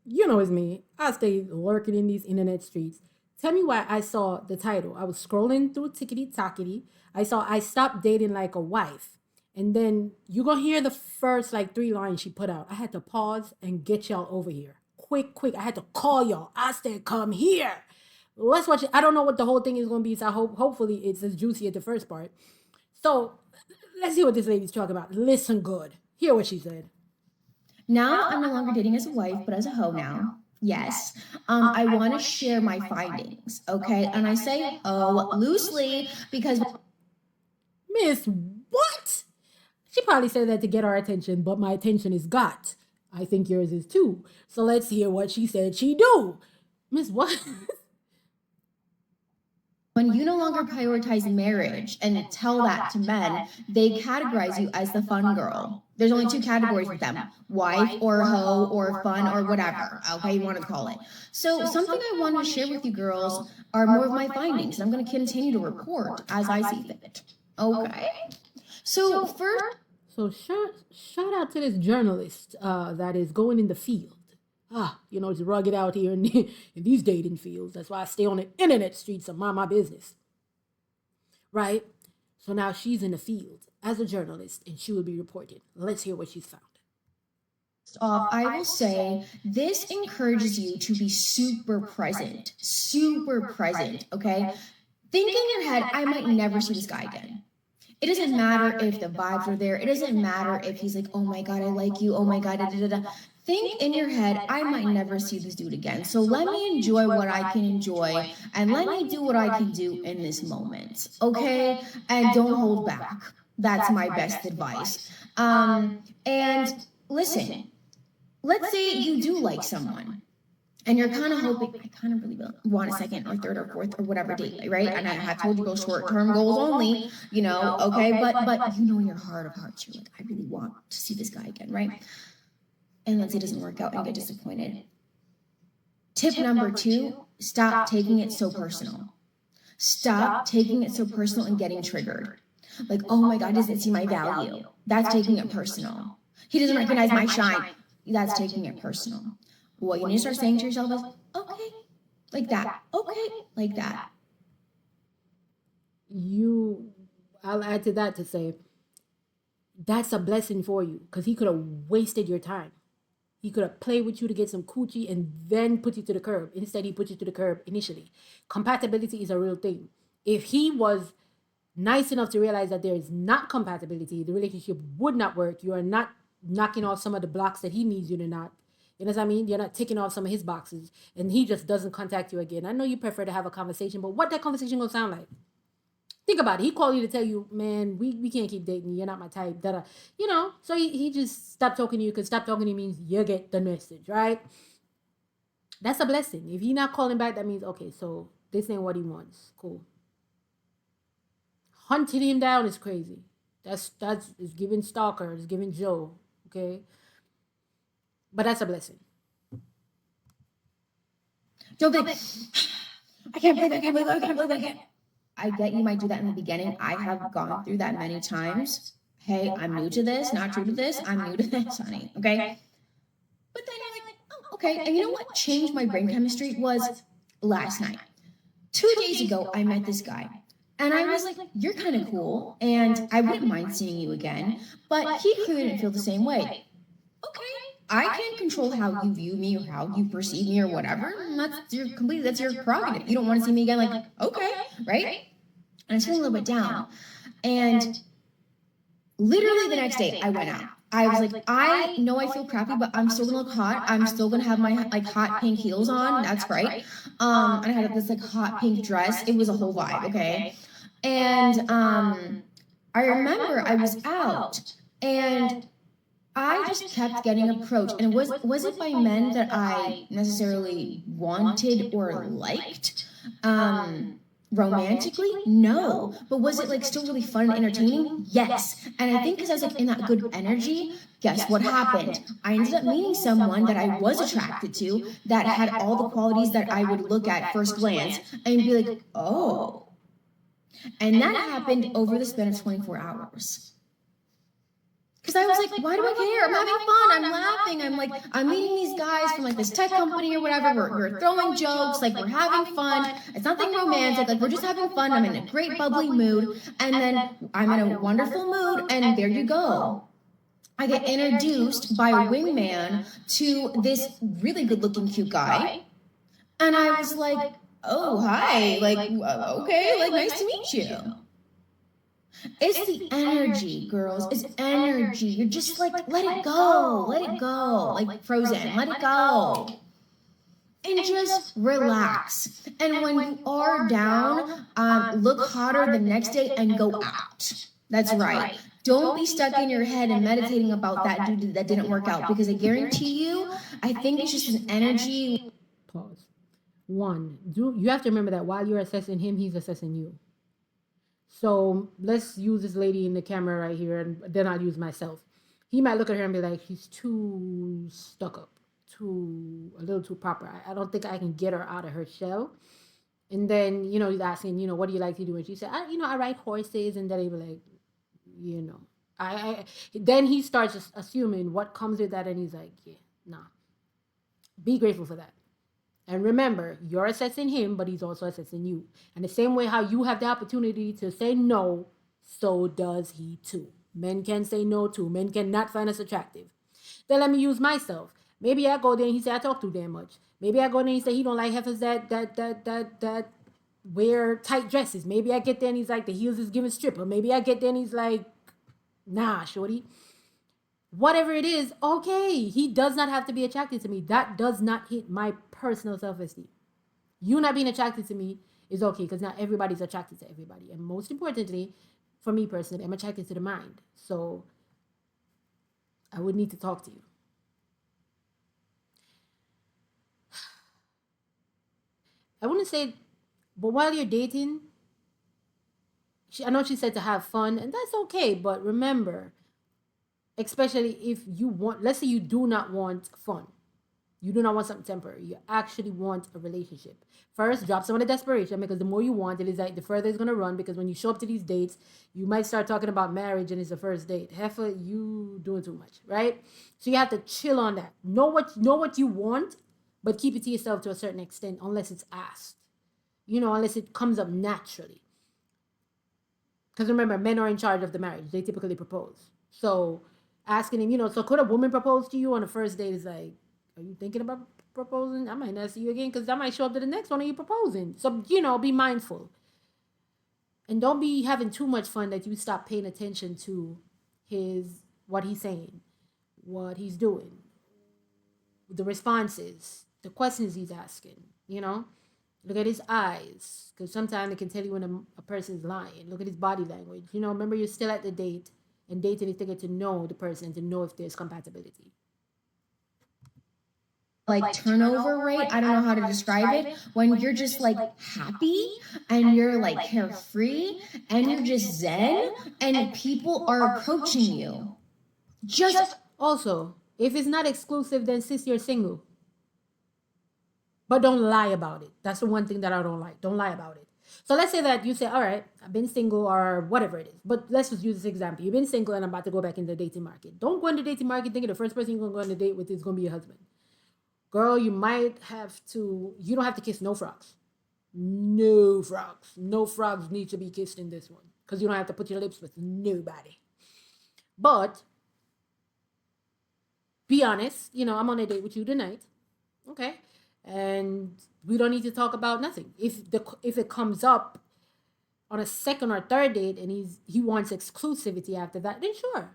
You know it's me. I stay lurking in these internet streets. Tell me why I saw the title. I was scrolling through Tickety Tockety. I saw I stopped dating like a wife. And then you gonna hear the first like three lines she put out. I had to pause and get y'all over here. Quick, quick. I had to call y'all. I said, come here. Let's watch it. I don't know what the whole thing is gonna be, so I hope hopefully it's as juicy as the first part. So let's see what this lady's talking about. Listen good. Hear what she said. Now I'm no longer dating as a wife, but as a hoe now. Yes. I want to share my findings. Okay. And I say oh loosely because Miss, what? She probably said that to get our attention, but my attention is got. I think yours is too. So let's hear what she said she do. Miss, what? when you no longer prioritize marriage and tell that to men, they categorize you as the fun girl. There's only two categories with them: wife or hoe or fun or whatever, okay, you want to call it. So, something I want to share with you girls are more of my findings, and I'm going to continue to report as I see fit. Okay? So, first, So shout out to this journalist that is going in the field. It's rugged out here in, in these dating fields. That's why I stay on the internet streets and mind my business. Right? So now she's in the field as a journalist and she will be reporting. Let's hear what she's found. off, I will say this encourages you to be super present, okay? Think in your head, I might never see this guy again. It doesn't matter if the vibes are there. It doesn't matter if he's like, oh my God, I like you. Oh my God, da, da, da, da. Think in your head, I might never see this dude again. So let me enjoy what I can enjoy and let me do what I can do in this moment, okay? And don't hold back. That's my best advice. And listen, let's say you do like someone and you're kind of hoping, I kind of really want a second or third or fourth or whatever date, right? And I have told you go short-term goals only, okay, but you know in your heart of hearts, you're like, I really want to see this guy again, right? And let's say it doesn't work out and get disappointed. Tip number 2, stop taking it so personal. Stop taking it so personal and getting triggered. Like, oh my God, he doesn't see my value. That's taking it personal. He doesn't recognize my shine. That's taking it personal. What you need to start saying to yourself is, okay, like that. Okay, like that. I'll add to that to say, that's a blessing for you because he could have wasted your time. He could have played with you to get some coochie and then put you to the curb. Instead, he put you to the curb initially. Compatibility is a real thing. If he was nice enough to realize that there is not compatibility, the relationship would not work. You are not knocking off some of the blocks that he needs you to not. You know what I mean? You're not ticking off some of his boxes, and he just doesn't contact you again. I know you prefer to have a conversation, but what that conversation gonna sound like? Think about it. He called you to tell you, man, we can't keep dating. You're not my type. Da So he just stopped talking to you because stop talking to you means you get the message, right? That's a blessing. If he not calling back, that means okay. So this ain't what he wants. Cool. Hunting him down is crazy. That's is giving stalker. It's giving Joe. Okay, but that's a blessing. Don't be like, I can't believe it, I can't believe it, I can't believe it, I can't. I get you might do that in the beginning. I have gone through that many times. Hey, I'm new to this, not true to this. I'm new to this, honey. Okay. But then you're like, oh, okay. And you know what changed my brain chemistry was last night. 2 days ago, I met this guy. And I was like, you're kind of cool. And I wouldn't mind seeing you again. But he clearly didn't feel the same way. Okay. I can't control how you view me or how you perceive me or whatever. That's your prerogative. You don't want to see me again, like, okay, right? And I was feeling a little bit down. And literally the next day I went out. I was like, I know I feel crappy, but I'm still gonna look hot. I'm still gonna have my like hot pink heels on. That's right. And I had this like hot pink dress. It was a whole vibe, okay? And I remember I was out and I just kept getting approached, and was it by men that I necessarily wanted or liked? Romantically? No. But was it like still really fun and entertaining? Yes. And I think because I was like in that good energy, guess what happened? I ended up meeting someone that I was attracted to that had all the qualities that I would look at first glance and be like, oh. And that happened over the span of 24 hours. Because I was like, why do I care? I'm having fun. I'm laughing. I'm like, I'm meeting these guys from like this tech company or whatever. We're throwing jokes. Like, we're having fun. It's nothing romantic. Like, we're just having fun. I'm in a great bubbly mood. And then I'm in a wonderful mood. And there you go. I get introduced by a wingman to this really good looking cute guy. And I was like, oh, hi. Like, okay, like, nice to meet you. It's the energy, girls. It's energy. You're just like, let it go. Let it go. Like Frozen. Let it go. And just relax. And when you are down, look hotter the next day and go out. That's right. Don't be stuck in your head and meditating about that dude that didn't work out, because I guarantee you, I think it's just an energy. Pause. One, you have to remember that while you're assessing him, he's assessing you. So let's use this lady in the camera right here, and then I'll use myself. He might look at her and be like, she's too stuck up, a little too proper. I don't think I can get her out of her shell. And then, he's asking, what do you like to do? And she said, I ride horses. And then he'll be like, then he starts just assuming what comes with that. And he's like, yeah, nah. Be grateful for that. And remember, you're assessing him, but he's also assessing you. And the same way how you have the opportunity to say no, so does he too. Men can say no too. Men cannot find us attractive. Then let me use myself. Maybe I go there and he say I talk too damn much. Maybe I go there and he say he don't like heifers that wear tight dresses. Maybe I get there and he's like the heels is giving stripper. Maybe I get there and he's like, nah, shorty. Whatever it is, okay. He does not have to be attracted to me. That does not hit my personal self-esteem. You not being attracted to me is okay, because not everybody's attracted to everybody. And most importantly, for me personally, I'm attracted to the mind. So I would need to talk to you. I wouldn't say, but while you're dating, I know she said to have fun, and that's okay. But remember, especially if you want, let's say you do not want fun. You do not want something temporary. You actually want a relationship. First, drop some of the desperation, because the more you want, it is like the further it's going to run, because when you show up to these dates, you might start talking about marriage and it's the first date. Heifer, you doing too much, right? So you have to chill on that. Know what you want, but keep it to yourself to a certain extent, unless it's asked. Unless it comes up naturally. Because remember, men are in charge of the marriage. They typically propose. So asking him, so could a woman propose to you on the first date? Is like, are you thinking about proposing? I might not see you again, because I might show up to the next one and you proposing. So, be mindful. And don't be having too much fun that you stop paying attention to what he's saying, what he's doing, the responses, the questions he's asking, Look at his eyes, because sometimes it can tell you when a person's lying. Look at his body language. Remember, you're still at the date, and dating is to get to know the person, to know if there's compatibility. Like turnover rate, I don't know how to describe it, when you're just like happy and you're like carefree and you're just zen and people are approaching you. Just also, if it's not exclusive, then sis, you're single. But don't lie about it. That's the one thing that I don't like. Don't lie about it. So let's say that you say, all right, I've been single or whatever it is. But let's just use this example. You've been single and I'm about to go back in the dating market. Don't go in the dating market thinking the first person you're going to go on a date with is going to be your husband. Girl, you don't have to kiss no frogs. No frogs. No frogs need to be kissed in this one, because you don't have to put your lips with nobody. But be honest, I'm on a date with you tonight. Okay. And we don't need to talk about nothing. If it comes up on a second or third date and he wants exclusivity after that, then sure.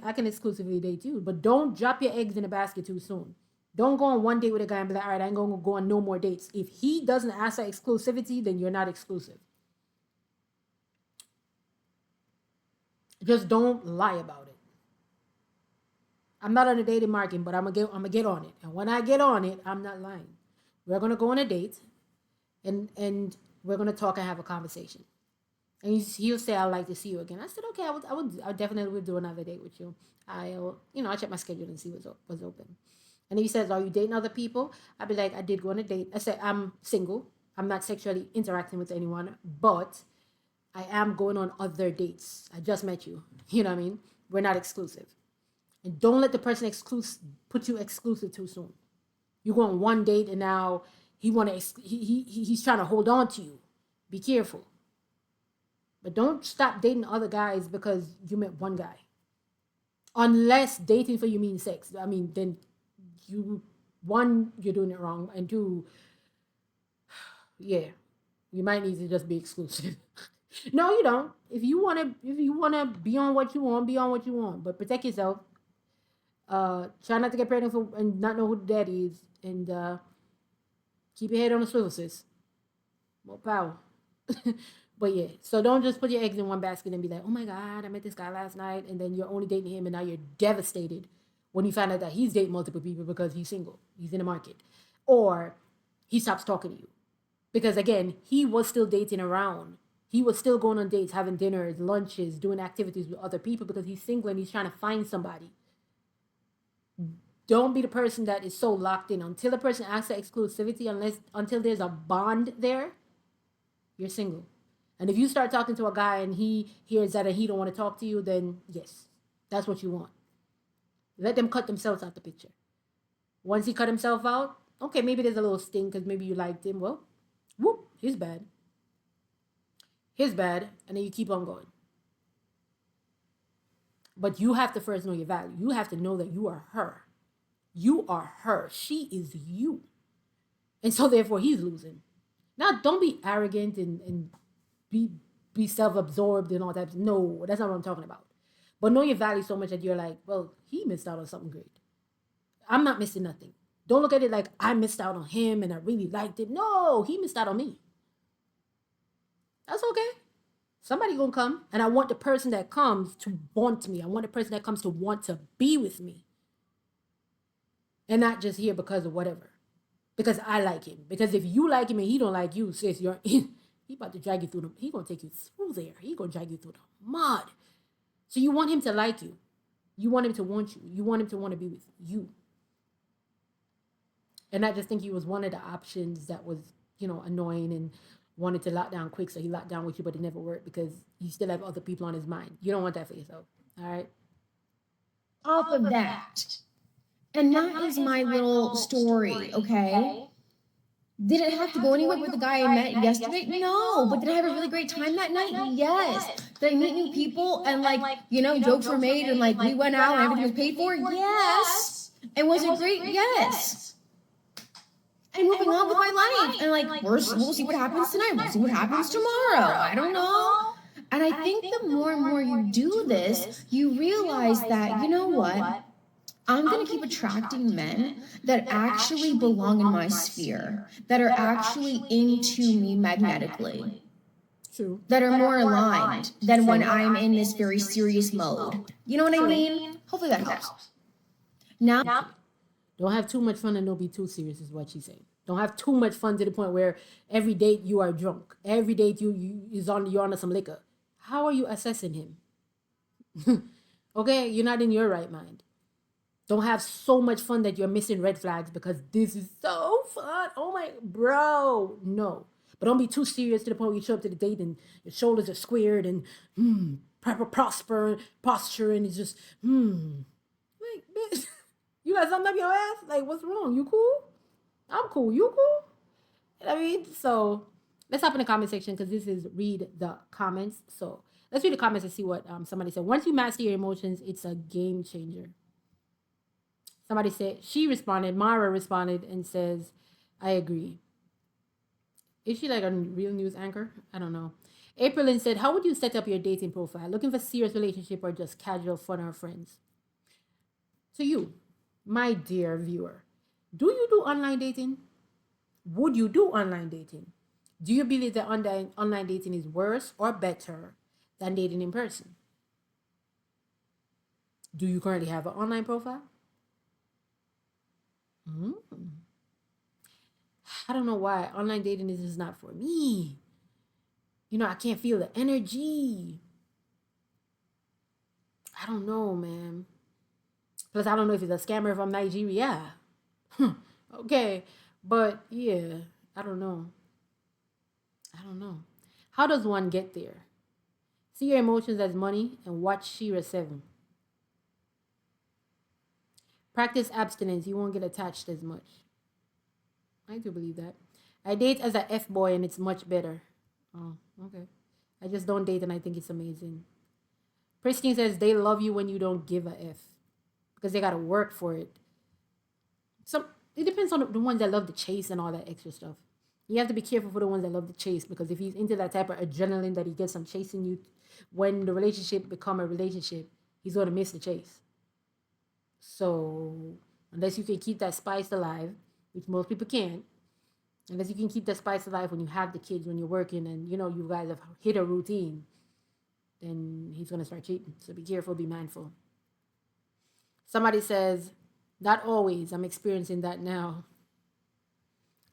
I can exclusively date you. But don't drop your eggs in the basket too soon. Don't go on one date with a guy and be like, all right, I ain't going to go on no more dates. If he doesn't ask for exclusivity, then you're not exclusive. Just don't lie about it. I'm not on a dating market, but I'm gonna get on it. And when I get on it, I'm not lying. We're gonna go on a date, and we're gonna talk and have a conversation. And he'll say, "I'd like to see you again." I said, "Okay, I definitely would do another date with you. I'll check my schedule and see what's open." And if he says, "Are you dating other people?" I'd be like, "I did go on a date." I said, "I'm single. I'm not sexually interacting with anyone, but I am going on other dates. I just met you. You know what I mean?" we're not exclusive. And don't let the person put you exclusive too soon. You go on one date and now he's trying to hold on to you. Be careful. But don't stop dating other guys because you met one guy. Unless dating for you means sex. I mean, then you're doing it wrong. And two, yeah, you might need to just be exclusive. No, you don't. If you wanna be on what you want, be on what you want. But protect yourself. Try not to get pregnant and not know who the daddy is. And keep your head on the swivel, sis. More power. But yeah, so don't just put your eggs in one basket and be like, oh my God, I met this guy last night, and then you're only dating him, and now you're devastated when you find out that he's dating multiple people because he's single, he's in the market, or he stops talking to you. Because again, he was still dating around. He was still going on dates, having dinners, lunches, doing activities with other people because he's single and he's trying to find somebody. Don't be the person that is so locked in. Until a person asks for exclusivity, until there's a bond there, you're single. And if you start talking to a guy and he hears that and he don't want to talk to you, then yes, that's what you want. Let them cut themselves out the picture. Once he cut himself out, okay, maybe there's a little sting because maybe you liked him. Well, whoop, he's bad. He's bad, and then you keep on going. But you have to first know your value. You have to know that you are her. You are her. She is you. And so therefore he's losing. Now don't be arrogant and be self-absorbed and all that. No, that's not what I'm talking about. But know your value so much that you're like, well, he missed out on something great. I'm not missing nothing. Don't look at it like I missed out on him and I really liked it. No, he missed out on me. That's okay. Somebody gonna come, and I want the person that comes to want me. I want the person that comes to want to be with me. And not just here because of whatever. Because I like him. Because if you like him and he don't like you, sis, you're in. He about to drag you through the. He gonna take you through there. He gonna drag you through the mud. So you want him to like you. You want him to want you. You want him to want to be with you. And not just think he was one of the options that was, annoying and wanted to lock down quick, so he locked down with you, but it never worked because you still have other people on his mind. You don't want that for yourself. All right. Off of that. And that is my little story, okay? Did it have to go anywhere with the guy I met yesterday? No. But did I have a really great time that night? Yes. Did I meet new people and jokes were made and we went out and everything was paid for? Yes. And was it great? Yes. And moving on with my life. And we'll see what happens tonight. We'll see what happens tomorrow. I don't know. And I think the more and more you do this, you realize that, you know what? I'm going to keep attracting men that actually belong in my sphere, that are actually into me magnetically. True. That are more aligned than when I'm in this very serious mode. You know what I mean? Hopefully that helps. Now, don't have too much fun and don't be too serious is what she's saying. Don't have too much fun to the point where every date you are drunk. Every date you're on some liquor. How are you assessing him? Okay, you're not in your right mind. Don't have so much fun that you're missing red flags because this is so fun. Oh my, bro. No. But don't be too serious to the point where you show up to the date and your shoulders are squared and proper posture and it's just like, bitch, you got something up your ass? Like, what's wrong? You cool? I'm cool. You cool? I mean, so let's hop in the comment section because this is read the comments. So let's read the comments and see what somebody said. Once you master your emotions, it's a game changer. Somebody said, Mara responded and says, I agree. Is she like a real news anchor? I don't know. April Lynn said, how would you set up your dating profile? Looking for serious relationship or just casual fun or friends? So you, my dear viewer, do you do online dating? Would you do online dating? Do you believe that online dating is worse or better than dating in person? Do you currently have an online profile? I don't know why. Online dating is just not for me. I can't feel the energy. I don't know, man. Plus, I don't know if it's a scammer from Nigeria. Okay. But, yeah, I don't know. How does one get there? See your emotions as money and watch Shira 7. Practice abstinence. You won't get attached as much. I do believe that. I date as a F boy and it's much better. Oh, okay. I just don't date and I think it's amazing. Pristine says they love you when you don't give a F because they got to work for it. It depends on the ones that love the chase and all that extra stuff. You have to be careful for the ones that love the chase, because if he's into that type of adrenaline that he gets from chasing you, when the relationship become a relationship, he's going to miss the chase. So unless you can keep that spice alive, which most people can't, unless you can keep that spice alive when you have the kids, when you're working and you guys have hit a routine, then he's going to start cheating. So be careful, be mindful. Somebody says, not always. I'm experiencing that now.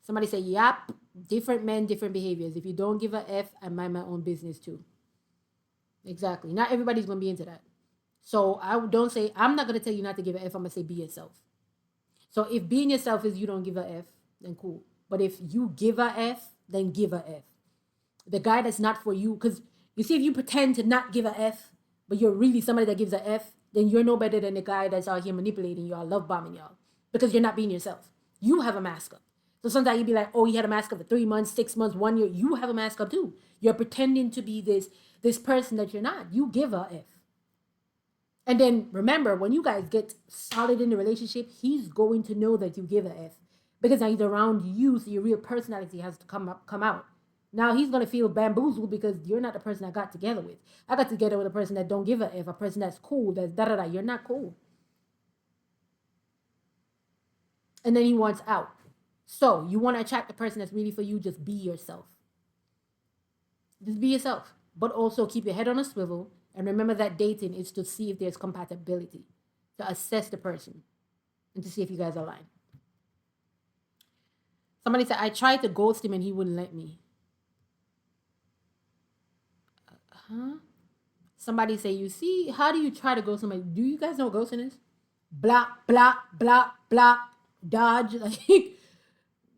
Somebody say, yep, different men, different behaviors. If you don't give a F, I mind my own business too. Exactly. Not everybody's going to be into that. So I don't say, I'm not going to tell you not to give a F. I'm going to say be yourself. So if being yourself is you don't give a F, then cool. But if you give a F, then give a F. The guy that's not for you, because you see, if you pretend to not give a F, but you're really somebody that gives a F, then you're no better than the guy that's out here manipulating y'all, love bombing y'all, because you're not being yourself. You have a mask up. So sometimes you'd be like, oh, he had a mask up for 3 months, 6 months, 1 year. You have a mask up too. You're pretending to be this person that you're not. You give a F. And then remember, when you guys get solid in the relationship, he's going to know that you give a F, because now he's around you, so your real personality has to come out. Now he's going to feel bamboozled because you're not the person I got together with. I got together with a person that don't give a F, a person that's cool, that's da-da-da. You're not cool. And then he wants out. So you want to attract the person that's really for you, just be yourself. Just be yourself. But also keep your head on a swivel. And remember that dating is to see if there's compatibility, to assess the person, and to see if you guys align. Somebody said, I tried to ghost him and he wouldn't let me. Somebody say, you see, how do you try to ghost somebody? Do you guys know what ghosting is? Block, block, block, block, dodge. Like,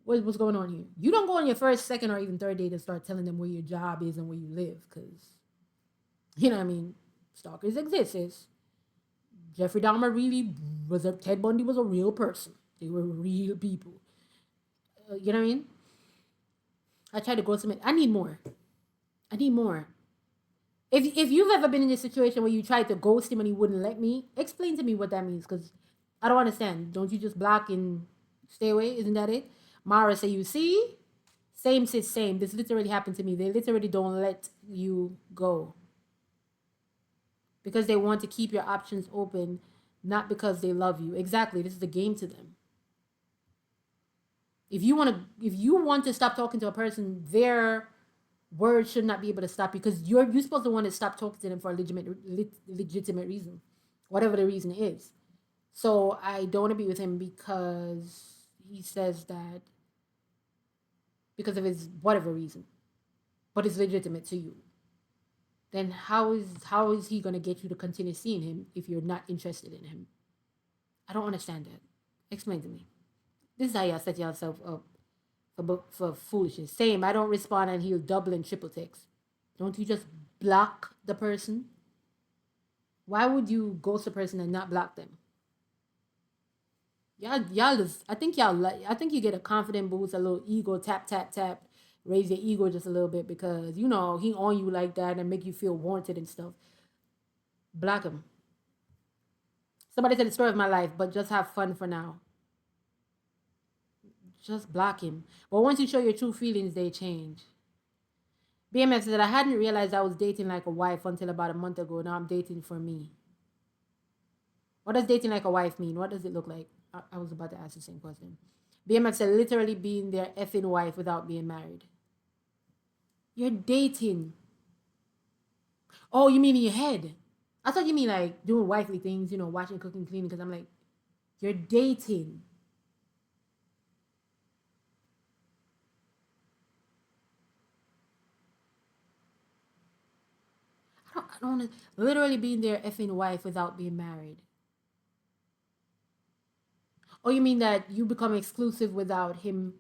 what's going on here? You don't go on your first, second, or even third date and start telling them where your job is and where you live, because, you know what I mean? Stalkers exist. Jeffrey Dahmer really was Ted Bundy was a real person. They were real people. You know what I mean? I tried to ghost him. I need more. If you've ever been in a situation where you tried to ghost him and he wouldn't let me, explain to me what that means, because I don't understand. Don't you just block and stay away? Isn't that it? Mara say, you see? Same sis, same. This literally happened to me. They literally don't let you go, because they want to keep your options open, not because they love you. Exactly. This is a game to them. If you want to stop talking to a person, their words should not be able to stop you, because you're supposed to want to stop talking to them for a legitimate reason, whatever the reason is. So I don't want to be with him because he says that because of his whatever reason, but it's legitimate to you. Then how is he going to get you to continue seeing him if you're not interested in him? I don't understand that. Explain to me. This is how y'all set yourself up for foolishness. Same, I don't respond and he'll double and triple text. Don't you just block the person? Why would you ghost a person and not block them? I think you get a confident boost, a little ego tap, raise your ego just a little bit, because he on you like that and make you feel wanted and stuff. Block him. Somebody said the story of my life, but just have fun for now. Just block him. But once you show your true feelings, they change. BMF said, I hadn't realized I was dating like a wife until about a month ago. Now I'm dating for me. What does dating like a wife mean? What does it look like? I was about to ask the same question. BMF said, literally being their effing wife without being married. You're dating. Oh, you mean in your head? I thought you mean like doing wifely things, washing, cooking, cleaning, because I'm like, you're dating. I don't want to literally being their effing wife without being married. Oh, you mean that you become exclusive without him?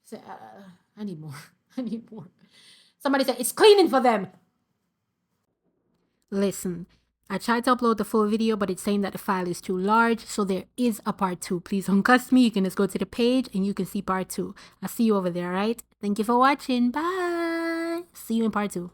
Say, I need more. I need more. Somebody said, it's cleaning for them. Listen, I tried to upload the full video, but it's saying that the file is too large. So there is a part 2. Please don't cuss me. You can just go to the page and you can see part 2. I'll see you over there, right? Thank you for watching. Bye. See you in part 2.